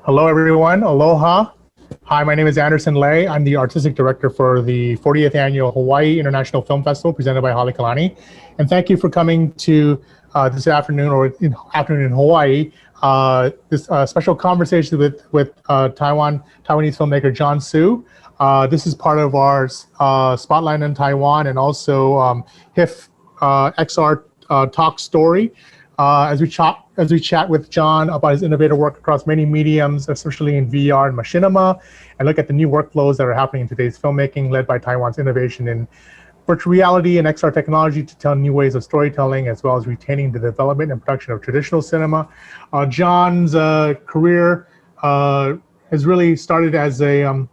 Hello, everyone. Aloha. Hi, my name is Anderson Lay. I'm the artistic director for the 40th annual Hawaii International Film Festival presented by Halekulani. And thank you for coming to this afternoon afternoon in Hawaii. This special conversation with Taiwanese filmmaker John Su. This is part of our Spotlight in Taiwan and also HIFF40 talk story. As we chat with John about his innovative work across many mediums, especially in VR and Machinima, and look at the new workflows that are happening in today's filmmaking, led by Taiwan's innovation in virtual reality and XR technology to tell new ways of storytelling, as well as retaining the development and production of traditional cinema. John's career has really started as a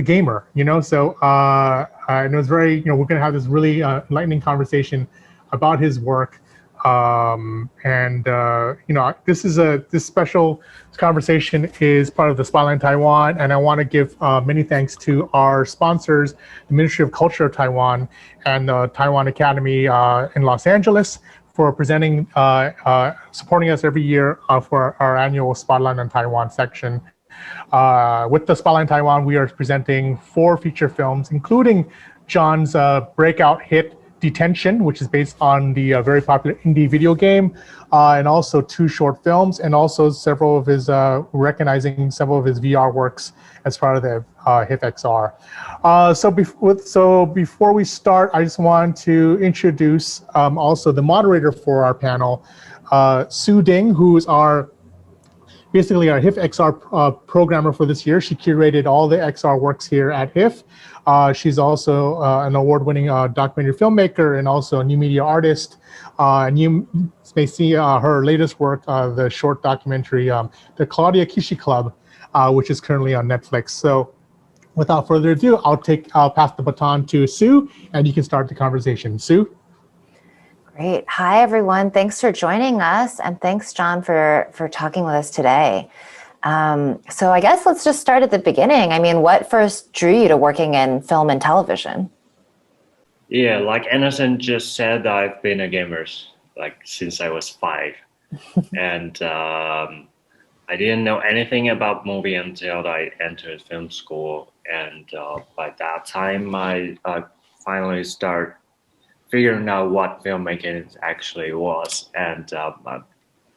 gamer, So and it was very, we're going to have this really enlightening conversation about his work. This special conversation is part of the Spotlight in Taiwan, and I want to give many thanks to our sponsors, the Ministry of Culture of Taiwan and the Taiwan Academy in Los Angeles, for presenting, supporting us every year for our annual Spotlight in Taiwan section. With the Spotlight in Taiwan, we are presenting 4 feature films, including John's breakout hit, Detention, which is based on the very popular indie video game, and also 2 short films, and also several of his recognizing several of his VR works as part of the HIFF40. So before we start, I just want to introduce also the moderator for our panel, Sue Ding, who is basically our HIFF40 programmer for this year. She curated all the XR works here at HIFF. She's also an award-winning documentary filmmaker and also a new media artist. And you may see her latest work, the short documentary, The Claudia Kishi Club, which is currently on Netflix. So without further ado, I'll pass the baton to Sue, and you can start the conversation. Sue? Great. Hi, everyone. Thanks for joining us. And thanks, John, for talking with us today. So I guess let's just start at the beginning. I mean, what first drew you to working in film and television? Yeah, like Anderson just said, I've been a gamer since I was 5. And I didn't know anything about movie until I entered film school. And by that time, I finally started figuring out what filmmaking actually was. And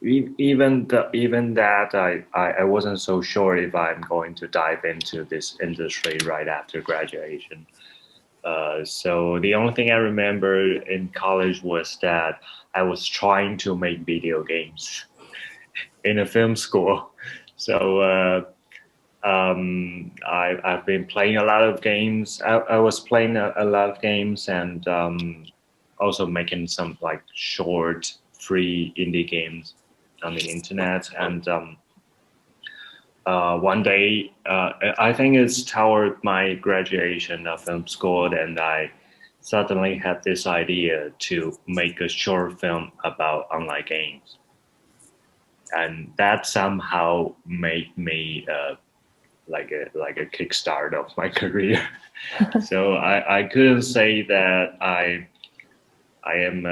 even that, I wasn't so sure if I'm going to dive into this industry right after graduation. So the only thing I remember in college was that I was trying to make video games in a film school. So I've been playing a lot of games. I was playing a lot of games and also making some short free indie games on the internet. And one day, I think it's toward my graduation of film school, and I suddenly had this idea to make a short film about online games. And that somehow made me like a kickstart of my career. So I couldn't say that I am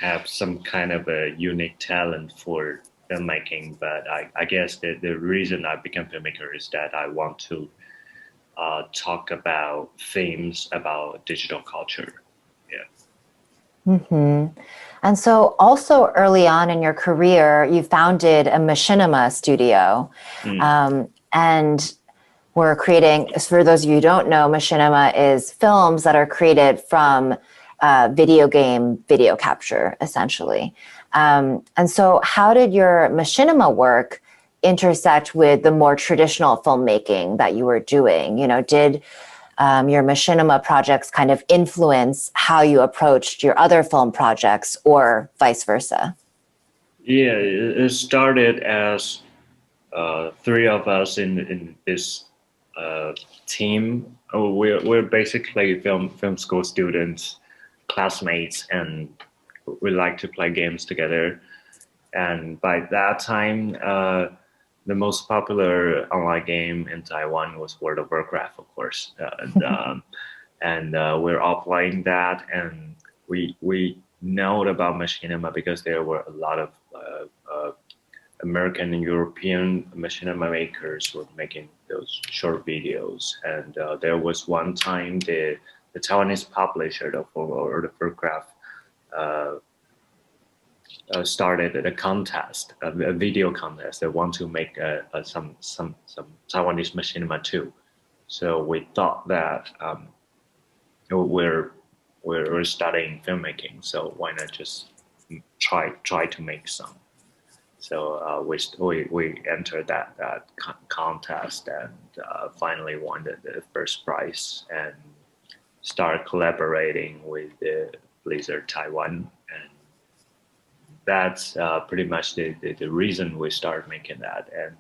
have some kind of a unique talent for filmmaking, but I guess the reason I became a filmmaker is that I want to talk about themes about digital culture. Yeah. Mm-hmm. And so also early on in your career, you founded a Machinima studio. And we're creating, for those of you who don't know, Machinima is films that are created from video game video capture, essentially. And so how did your Machinima work intersect with the more traditional filmmaking that you were doing? Did your Machinima projects kind of influence how you approached your other film projects or vice versa? Yeah, it started as 3 of us in this team. We're basically film school students, classmates, and we like to play games together. And by that time, the most popular online game in Taiwan was World of Warcraft, of course. And we're all playing that, and we know about Machinima because there were a lot of American and European machinima makers were making those short videos, and there was one time the Taiwanese publisher or the photograph started a contest, a video contest. They want to make some Taiwanese machinima too. So we thought that we're studying filmmaking, so why not just try to make some. So we entered that contest and finally won the first prize and started collaborating with Blizzard Taiwan, and that's pretty much the reason we started making that. And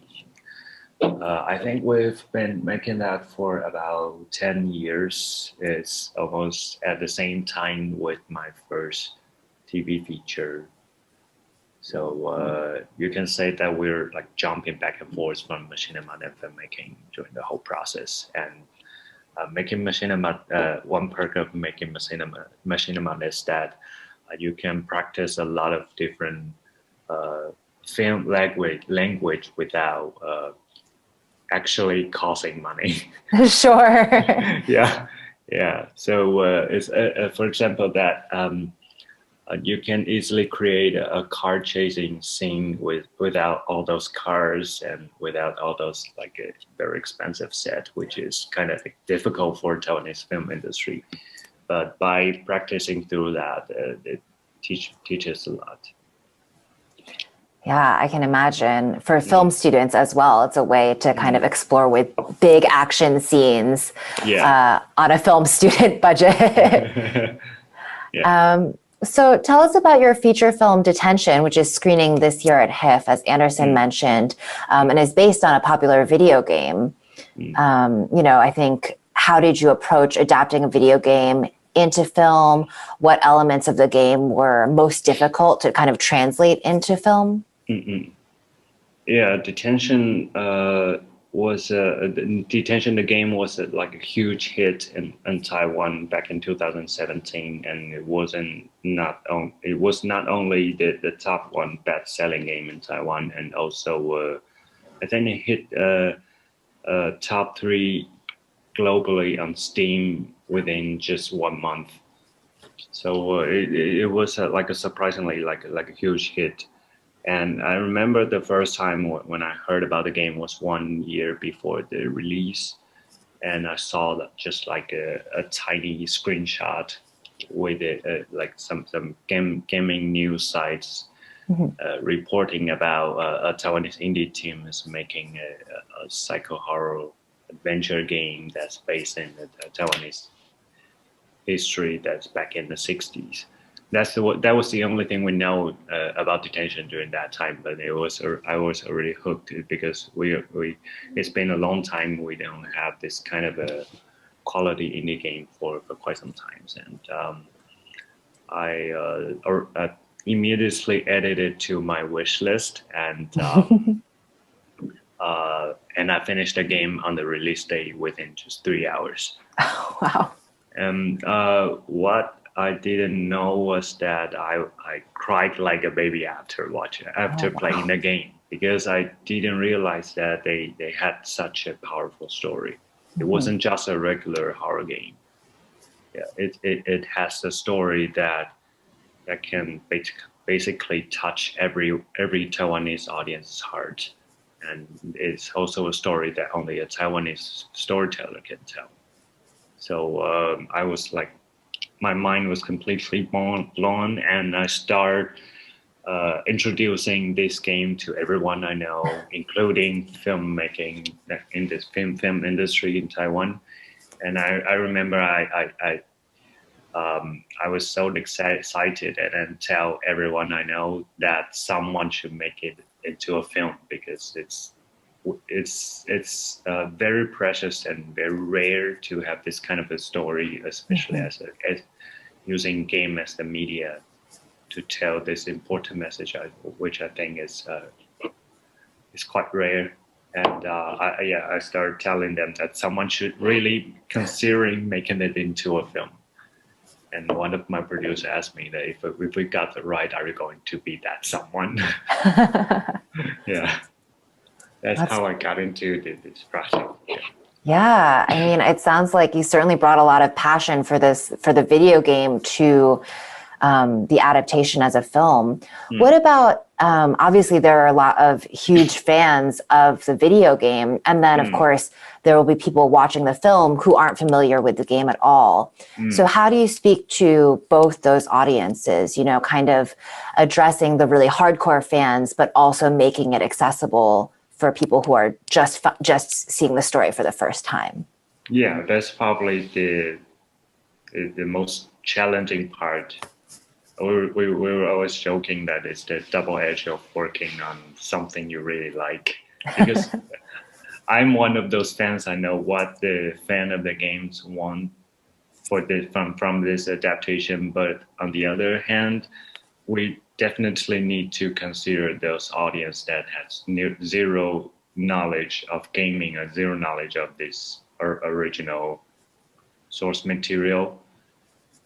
I think we've been making that for about 10 years. It's almost at the same time with my first TV feature. So you can say that we're like jumping back and forth from machinima and filmmaking during the whole process. And making machinima, one perk of making machinima is that you can practice a lot of different film language without actually costing money. Sure. Yeah. So it's for example that you can easily create a car chasing scene without all those cars and without all those like a very expensive set, which is kind of difficult for Taiwanese film industry. But by practicing through that, it teaches a lot. Yeah, I can imagine for film students as well. It's a way to kind of explore with big action scenes on a film student budget. So tell us about your feature film Detention, which is screening this year at HIFF, as Anderson mentioned, and is based on a popular video game. I think, how did you approach adapting a video game into film? What elements of the game were most difficult to kind of translate into film? Yeah, Detention Detention, the game was like a huge hit in Taiwan back in 2017, and it was not only the top one best-selling game in Taiwan, and also I think it hit top 3 globally on Steam within just 1 month. So it was like a surprisingly like a huge hit. And I remember the first time when I heard about the game was 1 year before the release, and I saw that just like a tiny screenshot with it, like some gaming news sites reporting about a Taiwanese indie team is making a psycho horror adventure game that's based in the Taiwanese history that's back in the 60s. That was the only thing we know about Detention during that time, but I was already hooked because it's been a long time we don't have this kind of a quality indie game for quite some time, and I immediately added it to my wish list, and and I finished the game on the release day within just 3 hours. Oh, wow! And what I didn't know was that I cried like a baby after playing the game, because I didn't realize that they had such a powerful story. It wasn't just a regular horror game. Yeah, it has a story that can basically touch every Taiwanese audience's heart, and it's also a story that only a Taiwanese storyteller can tell. So I was like, my mind was completely blown, and I start introducing this game to everyone I know, including filmmaking in this film industry in Taiwan. And I remember I was so excited and tell everyone I know that someone should make it into a film, because it's very precious and very rare to have this kind of a story, especially as using game as the media to tell this important message, which I think is quite rare. And I started telling them that someone should really considering making it into a film. And one of my producers asked me that if we got the right, are we going to be that someone? Yeah, that's how I got into this project. Yeah. Yeah, I mean, it sounds like you certainly brought a lot of passion for the video game to the adaptation as a film. What about, obviously there are a lot of huge fans of the video game. And then of course, there will be people watching the film who aren't familiar with the game at all. So how do you speak to both those audiences, you know, kind of addressing the really hardcore fans, but also making it accessible for people who are just seeing the story for the first time? Yeah, that's probably the most challenging part. We were always joking that it's the double edge of working on something you really like, because I'm one of those fans. I know what the fan of the games want for from this adaptation, but on the other hand, we definitely need to consider those audience that has zero knowledge of gaming or zero knowledge of this original source material.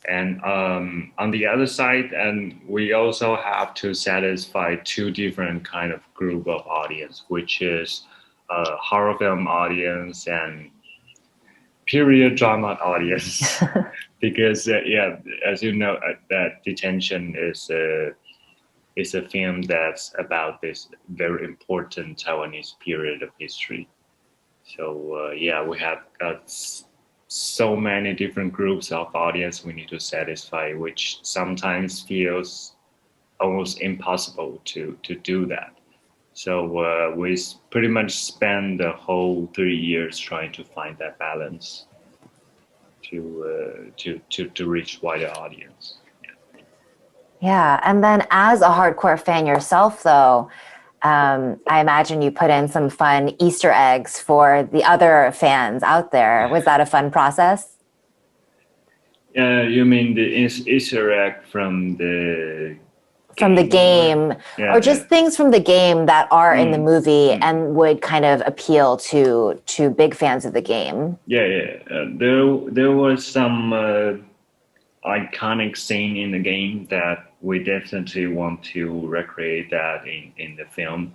And on the other side, and we also have to satisfy two different kind of group of audience, which is horror film audience and period drama audience. Because yeah, as you know, that Detention is a film that's about this very important Taiwanese period of history. So yeah, we have got so many different groups of audience we need to satisfy, which sometimes feels almost impossible to do that. So we pretty much spend the whole 3 years trying to find that balance to reach wider audience. Yeah, and then as a hardcore fan yourself, though, I imagine you put in some fun Easter eggs for the other fans out there. Was that a fun process? You mean the Easter egg from the game, or just things from the game that are in the movie and would kind of appeal to big fans of the game? Yeah. There was some iconic scene in the game that we definitely want to recreate that in the film.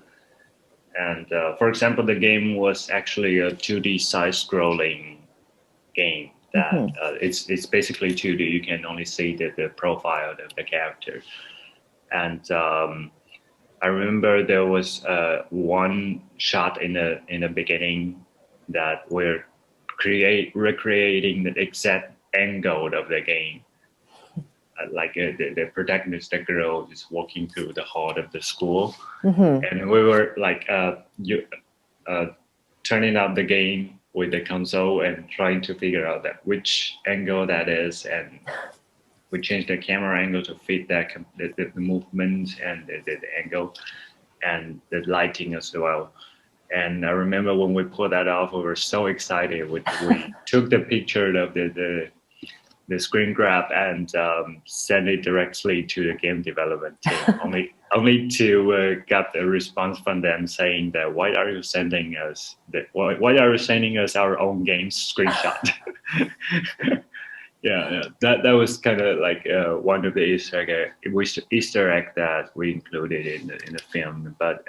And for example, the game was actually a 2D side-scrolling game that it's basically 2D. You can only see the profile of the character. And I remember there was one shot in the beginning that we're recreating the exact angle of the game. Like the protagonist, the girl, is walking through the hall of the school, and we were like turning up the game with the console and trying to figure out that which angle that is, and we changed the camera angle to fit that the movement and the angle and the lighting as well. And I remember when we pulled that off, we were so excited. We took the picture of the screen grab and send it directly to the game development team, only to get a response from them saying that why are you sending us our own game screenshot? yeah, that was kind of like one of the Easter egg that we included in the film. But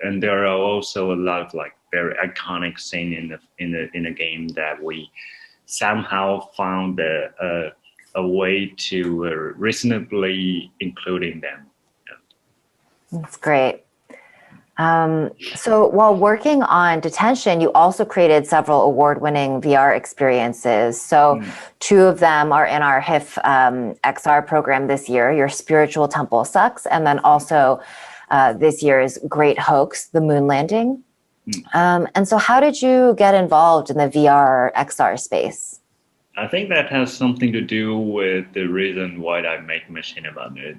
and there are also a lot of like very iconic scene in the game that we somehow found a way to reasonably including them. Yeah. That's great. So while working on Detention, you also created several award-winning VR experiences. So two of them are in our HIFF XR program this year, Your Spiritual Temple Sucks, and then also this year's Great Hoax, The Moon Landing. And so how did you get involved in the VR XR space? I think that has something to do with the reason why I make Machinima.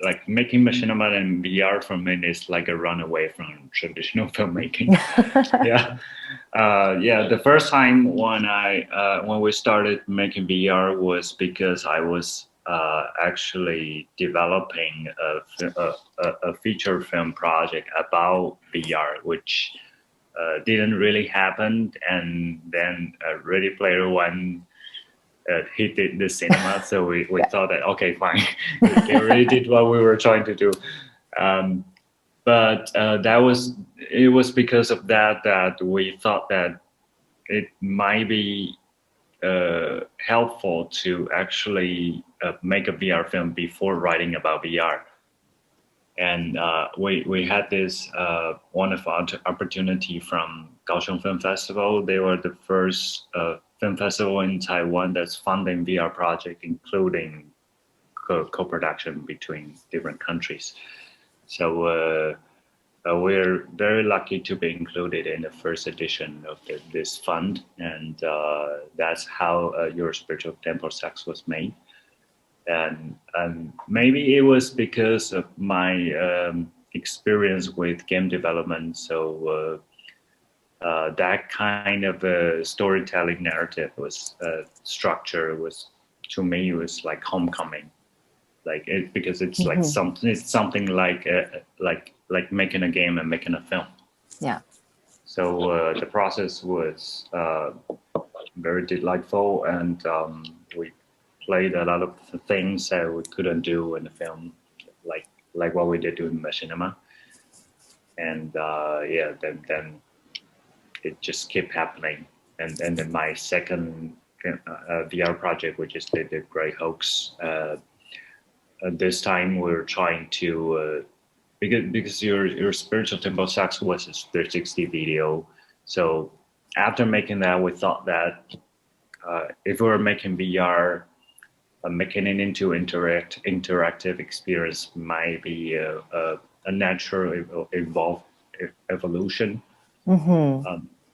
Like making Machinima in VR for me is like a runaway from traditional filmmaking. Yeah. The first time when we started making VR was because I was actually developing a feature film project about VR, which didn't really happen, and then Ready Player One hit the cinema, so we thought that okay, fine, they already did what we were trying to do. but it was because of that we thought that it might be helpful to actually make a VR film before writing about VR. And we had this wonderful opportunity from Kaohsiung Film Festival. They were the first film festival in Taiwan that's funding VR project, including co-production between different countries. So we're very lucky to be included in the first edition of this fund, and that's how Your Spiritual Temple Sax was made. And maybe it was because of my experience with game development. So that kind of storytelling narrative was structure was, to me, was like homecoming. Like it, because it's like something like making a game and making a film. Yeah. So the process was very delightful, and we played a lot of things that we couldn't do in the film, like what we did do in Machinima. And yeah, then it just kept happening. And then my second VR project, which is the Grey Hoax. This time we're trying to because your Spiritual Temple Sax was a 360 video. So after making that, we thought that if we were making VR, making it into interactive experience might be a natural evolution.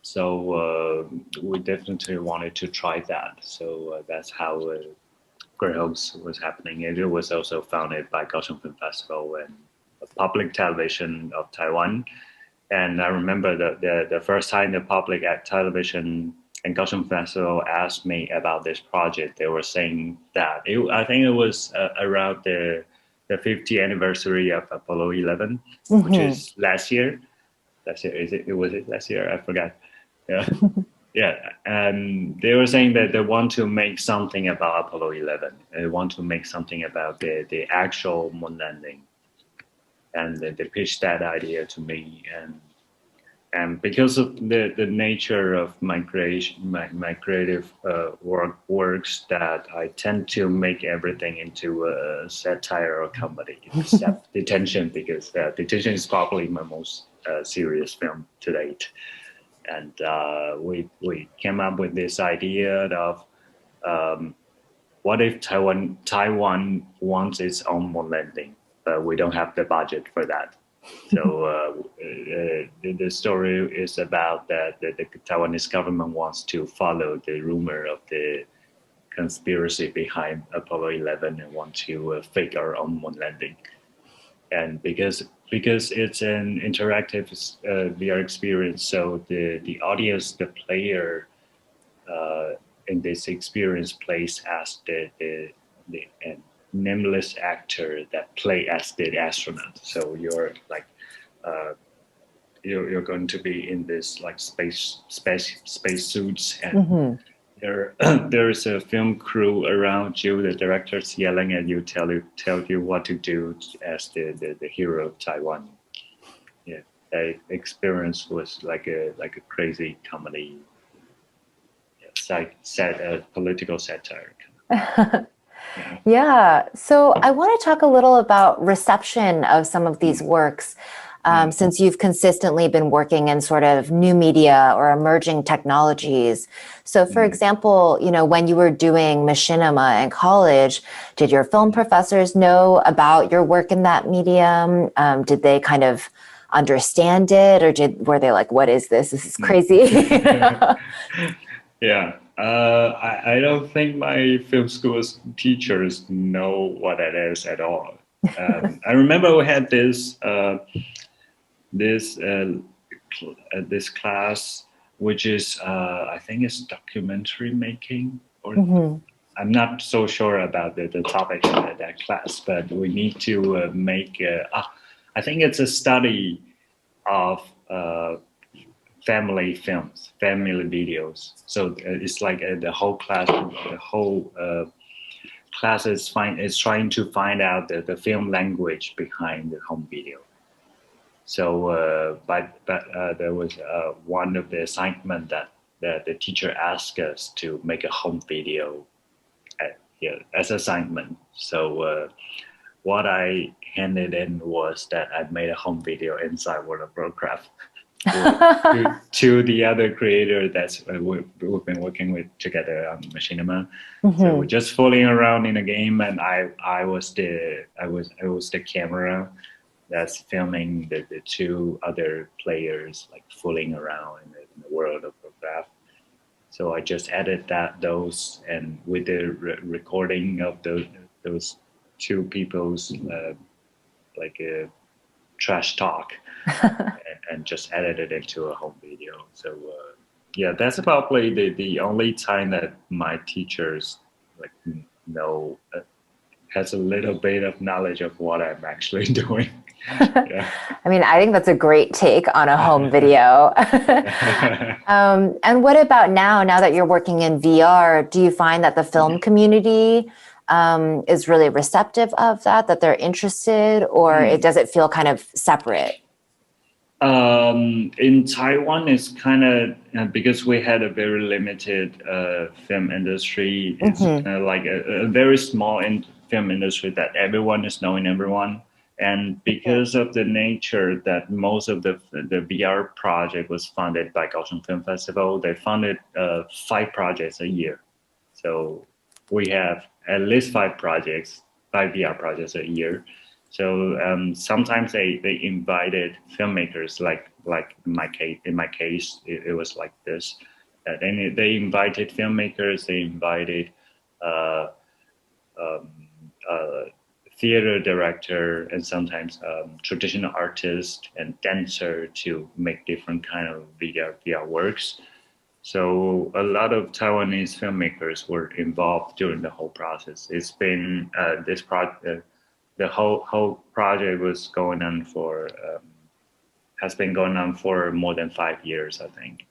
So we definitely wanted to try that. So that's how Grey Hoax was happening. It was also founded by Kaohsiung Film Festival and Public Television of Taiwan. And I remember the first time the public television and Kaohsiung Festival asked me about this project, they were saying that I think it was around the 50th anniversary of Apollo 11, which is last year. Was it last year? I forgot. Yeah. Yeah, and they were saying that they want to make something about Apollo 11. They want to make something about the actual moon landing, and they pitched that idea to me. And because of the nature of my creative works, that I tend to make everything into a satire or comedy, except Detention, because Detention is probably my most serious film to date. And we came up with this idea of what if Taiwan wants its own moon landing, but we don't have the budget for that. So the story is about that the Taiwanese government wants to follow the rumor of the conspiracy behind Apollo 11 and want to fake our own moon landing. And because it's an interactive VR experience, so the audience, the player in this experience plays as the nameless actor that play as the astronaut. So you're like you're going to be in this like space suits, and there's a film crew around you. The director's yelling at you, tell you what to do as the hero of Taiwan. Yeah, that experience was like a crazy comedy, political satire. Yeah. So I want to talk a little about reception of some of these works. Since you've consistently been working in sort of new media or emerging technologies. So for example, when you were doing Machinima in college, did your film professors know about your work in that medium? Did they kind of understand it, or were they like, what is this? This is crazy. Yeah. I don't think my film school's teachers know what it is at all. I remember we had this class, which is I think it's documentary making, or I'm not so sure about the topic of that class, but we need to make I think it's a study of family films, family videos. So it's like the whole class is trying to find out the film language behind the home video. So, but there was one of the assignment that the teacher asked us to make a home video as assignment. So what I handed in was that I made a home video inside World of Warcraft to the other creator that's we've been working with together on Machinima. So we're just fooling around in a game, and I was the camera that's filming the two other players like fooling around in the world of Warcraft. So I just added those, and with the recording of those two people's like a trash talk, and just edited it into a home video. So yeah, that's probably the only time that my teachers like know has a little bit of knowledge of what I'm actually doing. Yeah. I mean, I think that's a great take on a home video. And what about now that you're working in VR, do you find that the film community is really receptive of that they're interested, or does it feel kind of separate? In Taiwan, it's kind of because we had a very limited film industry. It's kind of like a very small film industry that everyone is knowing everyone. And because of the nature that most of the VR project was funded by Kaohsiung Film Festival, they funded 5 projects a year. So we have at least 5 VR projects a year. So sometimes they invited filmmakers, like in my case, it was like this. And they invited filmmakers, they invited theater director, and sometimes traditional artist and dancer to make different kind of VR works. So a lot of Taiwanese filmmakers were involved during the whole process. It's been the whole project was going on for has been going on for more than 5 years, I think.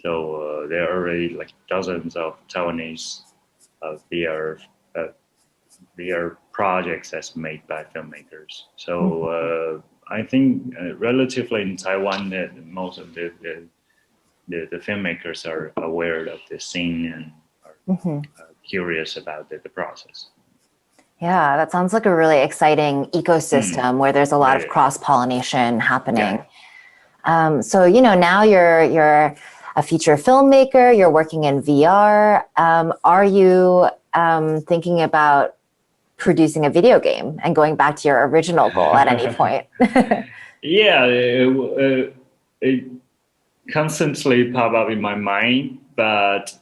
So there are already like dozens of Taiwanese VR projects that's made by filmmakers. So I think relatively in Taiwan, that most of the filmmakers are aware of the scene and are curious about the process. Yeah, that sounds like a really exciting ecosystem where there's a lot of cross-pollination happening. Yeah. So, now you're a feature filmmaker, you're working in VR. Are you thinking about producing a video game and going back to your original goal at any point? Yeah, it constantly pop up in my mind, but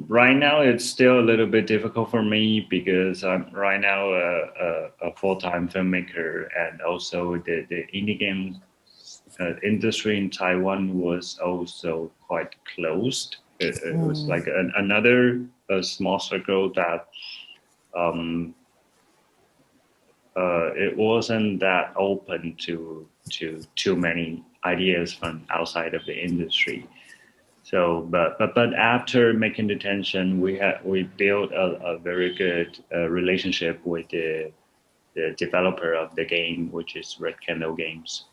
right now it's still a little bit difficult for me because I'm right now a full-time filmmaker, and also the indie game industry in Taiwan was also quite closed. It was like another small circle that it wasn't that open to too many ideas from outside of the industry. So, but after making Detention, we built a very good relationship with the developer of the game, which is Red Candle Games,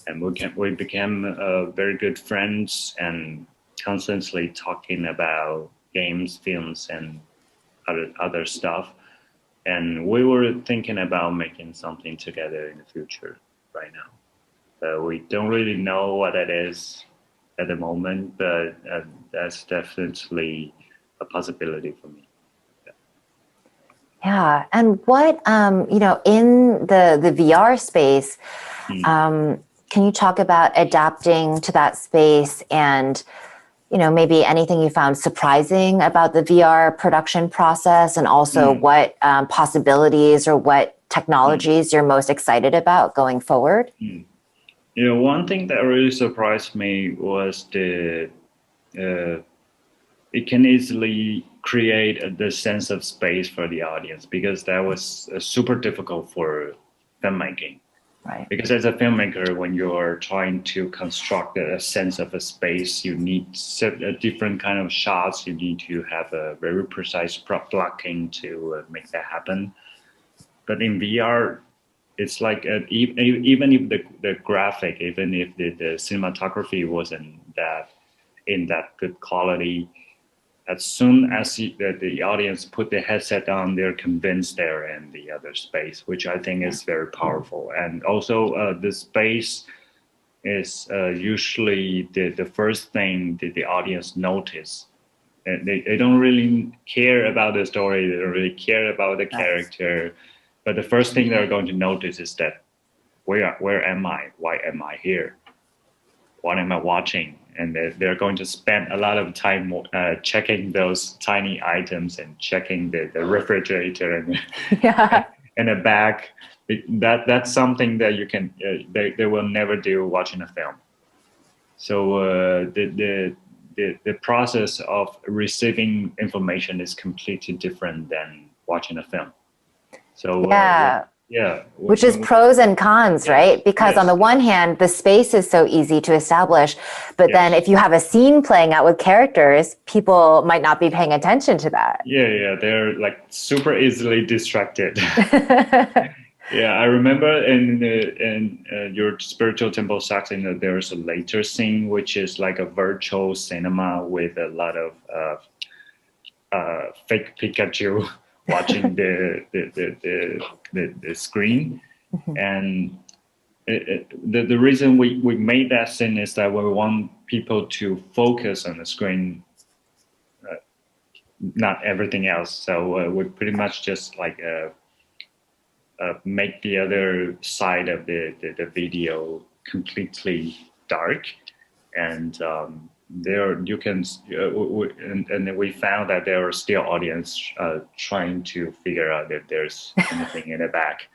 and we became very good friends and constantly talking about games, films, and other stuff. And we were thinking about making something together in the future right now. But we don't really know what that is at the moment, but that's definitely a possibility for me. Yeah. And what, in the VR space, can you talk about adapting to that space and, maybe anything you found surprising about the VR production process, and also what possibilities or what technologies you're most excited about going forward? One thing that really surprised me was it can easily create the sense of space for the audience, because that was super difficult for filmmaking. Right. Because as a filmmaker, when you're trying to construct a sense of a space, you need a different kind of shots. You need to have a very precise prop blocking to make that happen. But in VR, it's like even if the graphic, even if the cinematography wasn't that in that good quality, as soon as the audience put the headset on, they're convinced they're in the other space, which I think is very powerful. And also, the space is usually the first thing that the audience notice. And they don't really care about the story, they don't really care about the character, but the first thing they're going to notice is that where am I? Why am I here? What am I watching? And they're going to spend a lot of time checking those tiny items and checking the refrigerator and and the back. That's something that you can they will never do watching a film. So the process of receiving information is completely different than watching a film. So which is pros and cons, right? Because on the one hand, the space is so easy to establish, but then if you have a scene playing out with characters, people might not be paying attention to that. They're like super easily distracted. I remember in your Spiritual Temple Sax, there's a later scene which is like a virtual cinema with a lot of fake Pikachu watching the screen. And the reason we made that scene is that we want people to focus on the screen, not everything else. So we pretty much just like make the other side of the video completely dark, and there you can and we found that there are still audience trying to figure out if there's anything in the back.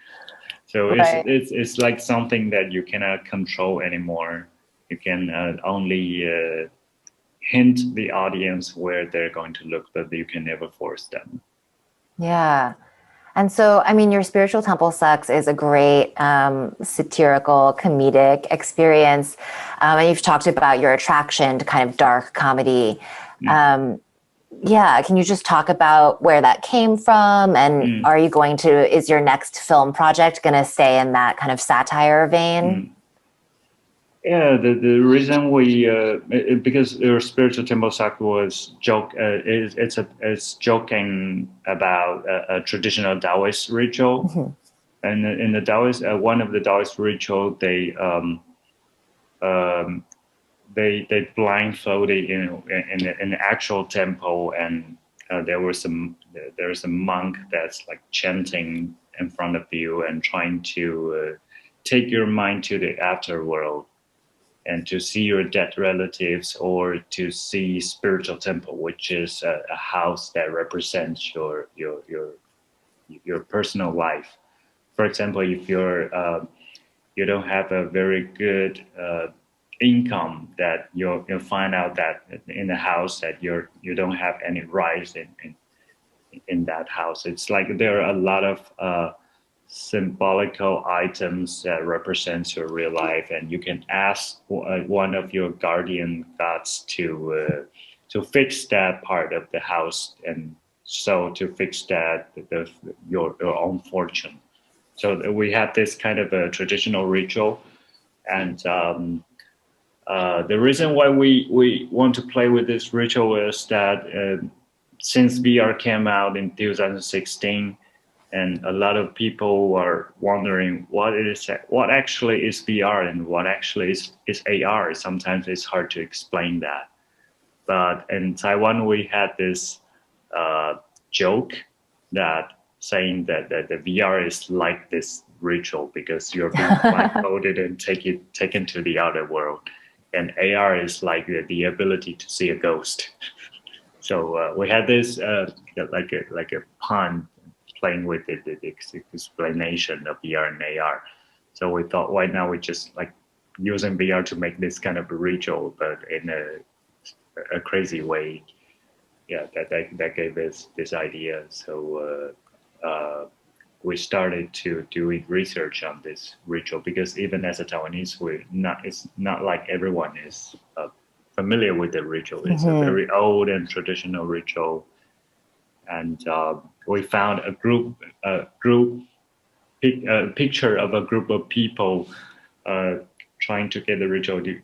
So it's like something that you cannot control anymore. You can only hint the audience where they're going to look, but you can never force them. Yeah. And so, I mean, your Spiritual Temple Sucks is a great satirical, comedic experience. And you've talked about your attraction to kind of dark comedy. Can you just talk about where that came from? And are you going to, is your next film project going to stay in that kind of satire vein? Yeah, the reason we because your Spiritual Temple Sack was it's joking about a traditional Taoist ritual, and in the Taoist one of the Taoist ritual they blindfolded in the actual temple, and there's a monk that's like chanting in front of you and trying to take your mind to the afterworld, and to see your dead relatives, or to see spiritual temple, which is a house that represents your personal life. For example, if you don't have a very good income, that you'll find out that in the house that you don't have any rights in that house. It's like there are a lot of symbolical items that represents your real life, and you can ask one of your guardian gods to fix that part of the house, and so to fix that your own fortune. So we have this kind of a traditional ritual, and the reason why we want to play with this ritual is that since VR came out in 2016. And a lot of people are wondering what actually is VR and what actually is AR. Sometimes it's hard to explain that. But in Taiwan, we had this joke that saying that the VR is like this ritual because you're being blindfolded and taken to the outer world. And AR is like the ability to see a ghost. So we had this like a pun, playing with the explanation of VR and AR. So we thought, why not we just like using VR to make this kind of a ritual, but in a crazy way. Yeah, that gave us this idea. So we started to do research on this ritual, because even as a Taiwanese, it's not like everyone is familiar with the ritual. It's a very old and traditional ritual. And we found a group picture of a group of people trying to get the ritual. You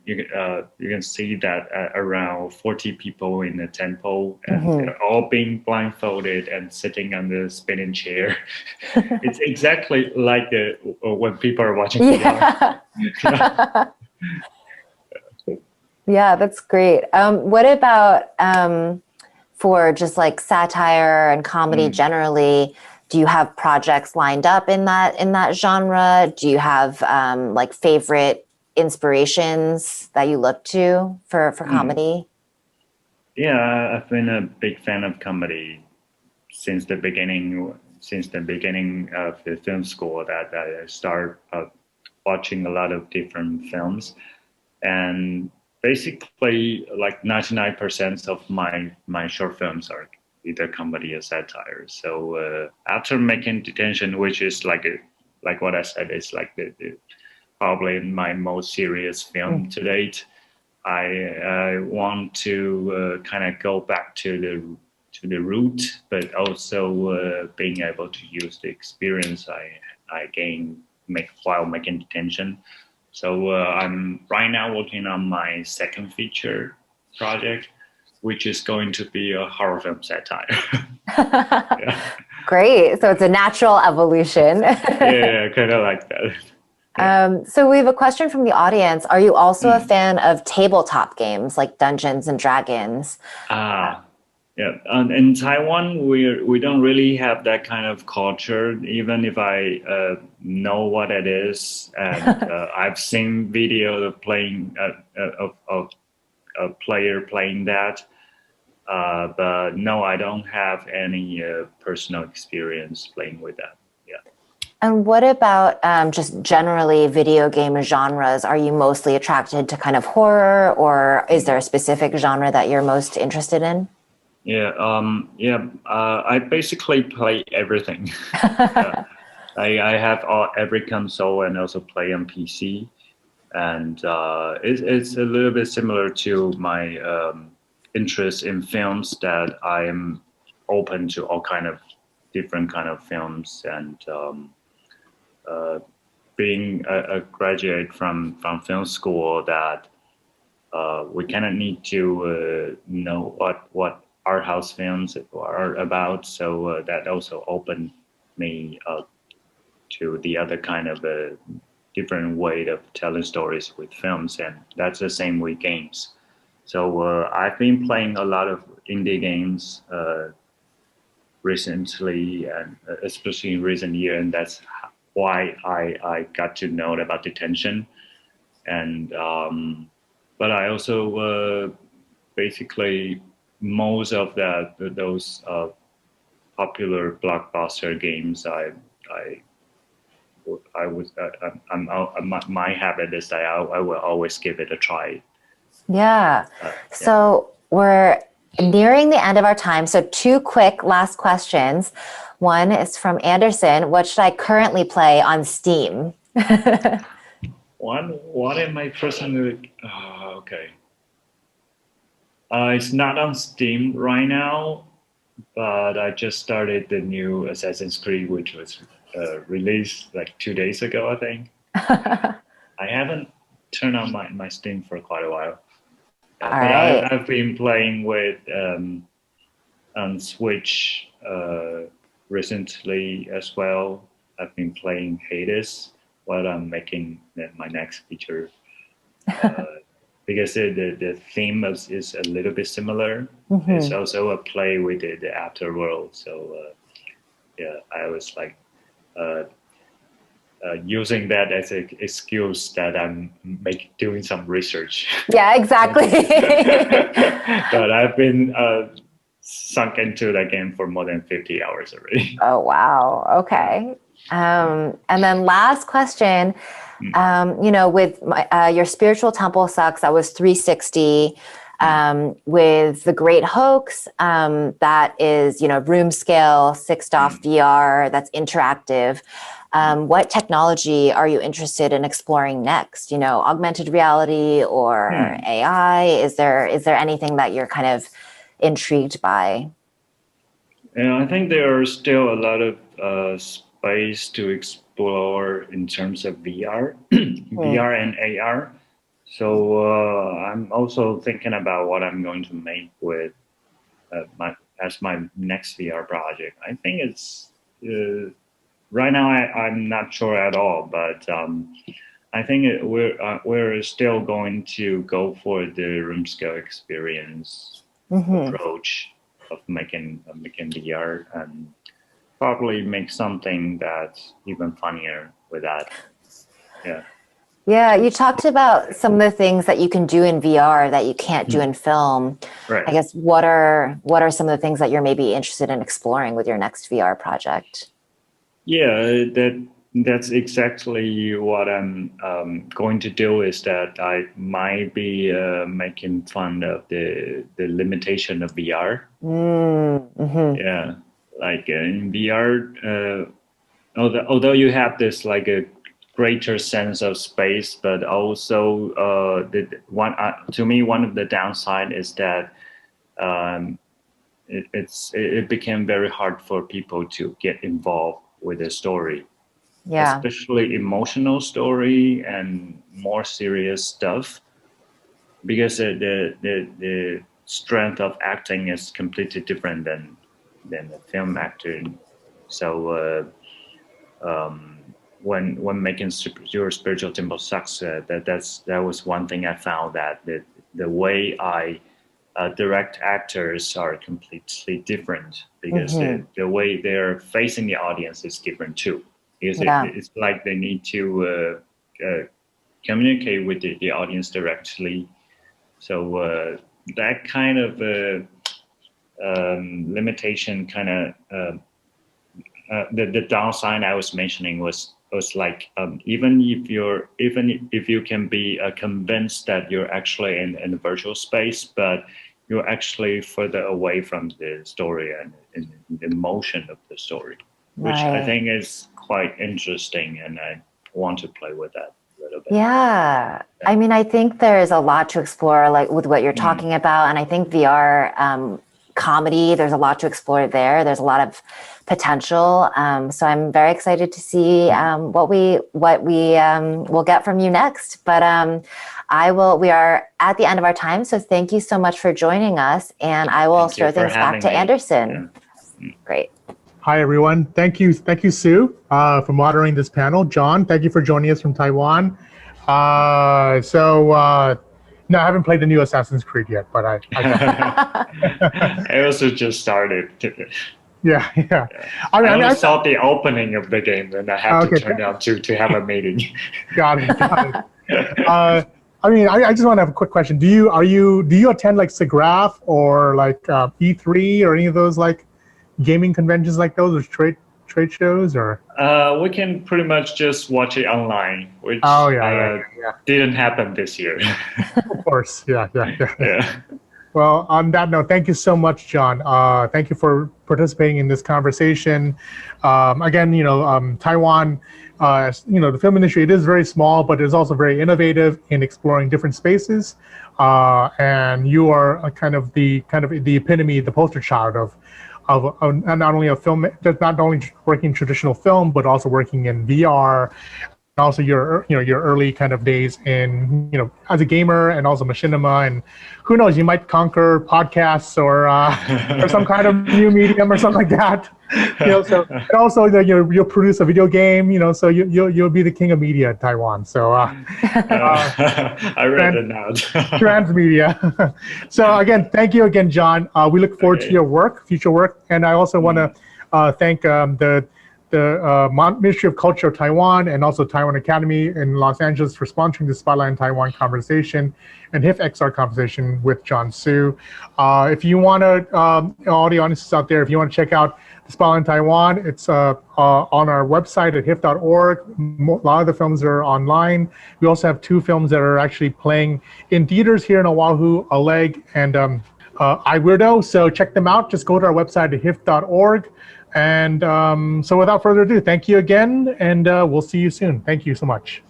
can see that around 40 people in the temple, and they're all being blindfolded and sitting on the spinning chair. It's exactly like when people are watching Yeah. Yeah, that's great. What about for just like satire and comedy generally? Do you have projects lined up in that genre? Do you have like favorite inspirations that you look to for comedy? Yeah, I've been a big fan of comedy since the beginning. Since the beginning of the film school, that I started watching a lot of different films, and basically like 99% of my short films are either comedy or satire. So after making Detention, which is like what I said, is like the probably my most serious film to date, I want to kind of go back to the root, but also being able to use the experience I gained while making Detention. So I'm right now working on my second feature project, which is going to be a horror film satire. Yeah. Great. So it's a natural evolution. Yeah, kind of like that. So we have a question from the audience. Are you also a fan of tabletop games like Dungeons and Dragons? Yeah. In Taiwan, we don't really have that kind of culture. Even if I know what it is, and I've seen video of playing of a player playing that, but no, I don't have any personal experience playing with that. Yeah. And what about just generally video game genres? Are you mostly attracted to kind of horror, or is there a specific genre that you're most interested in? Yeah, I basically play everything. Yeah. I have every console and also play on PC, and it's a little bit similar to my interest in films, that I am open to all kind of different kind of films, and being a graduate from film school, that we kind of need to know what art house films are about. So that also opened me up to the other kind of different way of telling stories with films, and that's the same with games. So I've been playing a lot of indie games recently, and especially in recent year, and that's why I got to know about Detention. And but I also basically most of those popular blockbuster games, I was my habit is that I will always give it a try. Yeah. So we're nearing the end of our time. So two quick last questions. One is from Anderson. What should I currently play on Steam? What am I personally? Okay. It's not on Steam right now, but I just started the new Assassin's Creed, which was released like 2 days ago, I think. I haven't turned on my Steam for quite a while. All But right. I've been playing with on Switch recently as well. I've been playing Hades while I'm making my next feature. Because the theme is a little bit similar. It's also a play with the afterworld. So yeah, I was like using that as an excuse that I'm doing some research. Yeah, exactly. But I've been sunk into that game for more than 50 hours already. Oh, wow. Okay. And then last question, with your spiritual temple sucks, that was 360. With the Great Hoax, that is, room scale, 6DoF VR, that's interactive. What technology are you interested in exploring next? Augmented reality or AI? Is there anything that you're kind of intrigued by? And I think there are still a lot of space to explore in terms of VR, VR and AR. So I'm also thinking about what I'm going to make with as my next VR project. I think it's right now I'm not sure at all, but I think we're still going to go for the room scale experience approach of making VR, and probably make something that's even funnier with that. Yeah. Yeah, you talked about some of the things that you can do in VR that you can't do in film. Right. I guess what are some of the things that you're maybe interested in exploring with your next VR project? Yeah, that's exactly what I'm going to do. Is that I might be making fun of the limitation of VR. Yeah, like in VR, although you have this like a greater sense of space, but also to me one of the downside is that it became very hard for people to get involved with the story, especially emotional story and more serious stuff, because the strength of acting is completely different than the film acting. So when making your spiritual temple sucks, that was one thing I found, that the way I direct actors are completely different, because the way they're facing the audience is different too. Because it's like they need to communicate with the audience directly. So that kind of limitation, kind of the downside I was mentioning was like even if you can be convinced that you're actually in a virtual space, but you're actually further away from the story and the emotion of the story, which I think is quite interesting, and I want to play with that a little bit. Yeah. I mean, I think there's a lot to explore, like with what you're talking about, and I think VR comedy, there's a lot to explore there. There's a lot of potential. So I'm very excited to see what we will get from you next. But we are at the end of our time. So thank you so much for joining us. And I will throw things back to Anderson. Yeah. Great. Hi, everyone. Thank you, Sue, for moderating this panel. John, thank you for joining us from Taiwan. No, I haven't played the new Assassin's Creed yet, but I also just started. Yeah. I only saw the opening of the game, and I have to turn on to have a meeting. Got it. I just want to have a quick question. Do you attend like SIGGRAPH or like E3 or any of those like gaming conventions like those, or trade shows, or? We can pretty much just watch it online, which didn't happen this year. Of course, yeah. Well, on that note, thank you so much, John. Thank you for participating in this conversation. Again, Taiwan, the film industry, it is very small, but it's also very innovative in exploring different spaces. And you are kind of the epitome, the poster child of not only a film, not only working in traditional film, but also working in VR. Also your early kind of days in, as a gamer, and also machinima, and who knows, you might conquer podcasts or some kind of new medium or something like that. So, and also you'll produce a video game, so you'll be the king of media in Taiwan. So I read it now. Transmedia. So again, thank you again, John. We look forward to your future work, and I also want to thank the Ministry of Culture of Taiwan, and also Taiwan Academy in Los Angeles for sponsoring the Spotlight in Taiwan conversation and HIFF40 conversation with John Su. If you want to, all the audiences out there, if you want to check out the Spotlight in Taiwan, it's on our website at HIFF.org. A lot of the films are online. We also have 2 films that are actually playing in theaters here in Oahu, A Leg and I, Weirdo. So check them out. Just go to our website at HIFF.org. And so without further ado, thank you again, and we'll see you soon. Thank you so much.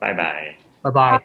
Bye-bye. Bye-bye.